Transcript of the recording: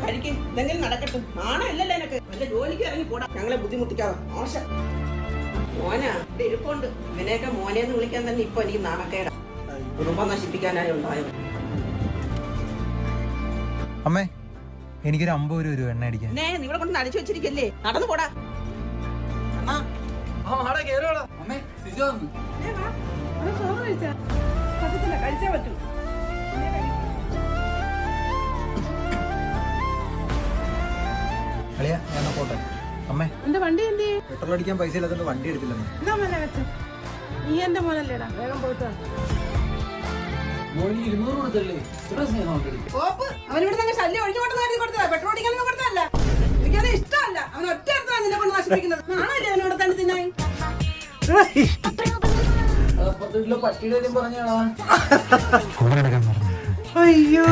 കഴിക്ക്, ഇതെങ്കിലും നടക്കട്ടെ. നാണമില്ലല്ലോ എനക്ക്. വല്ല ജോലിക്ക് ഇറങ്ങി പോടാ, ഞങ്ങളെ ബുദ്ധിമുട്ടിക്കാതെ. മോശം മോനാ ഇവിടെ ഇരിപ്പുണ്ട്. ഇവനെയൊക്കെ മോനെന്ന് വിളിക്കാൻ തന്നെ ഇപ്പൊ എനിക്ക് നാണക്കേടാ. കുടുംബം നശിപ്പിക്കാനായി ഉണ്ടായത്. അമ്മേ, എനിക്കൊരു 50 രൂപ എണ്ണ അടിക്കാൻ. ഇവിടെ കൊണ്ട് അടിച്ചു വെച്ചിരിക്കല്ലേ, നടന്നു പോടാ. കഴിച്ചാ പറ്റൂ. അളിയാ, ഞാൻ പോട്ടെ. അമ്മേ, എന്റെ വണ്ടി എന്ത് പെട്രോൾ അടിക്കാൻ പൈസ ഇല്ലാത്തോണ്ട് വണ്ടി എടുത്തില്ലെന്ന്. എന്താ മോനെ വെച്ചു? നീ എന്റെ മോനല്ലേടാ, വേഗം പോയിട്ട് അവനിവിടെ ശല്യം ഒഴിഞ്ഞു കൊടുത്തതാ. പെട്രോൾ അടിക്കാനൊന്നും കൊടുത്തതല്ല. എനിക്കത് ഇഷ്ടമല്ല. അവൻ ഒറ്റ അടുത്താണ് നിന്നെ കൊണ്ട് നശിപ്പിക്കുന്നത്. നാണല്ലേ അവനോട് തന്നെ തിന്നാൻ. അയ്യോ.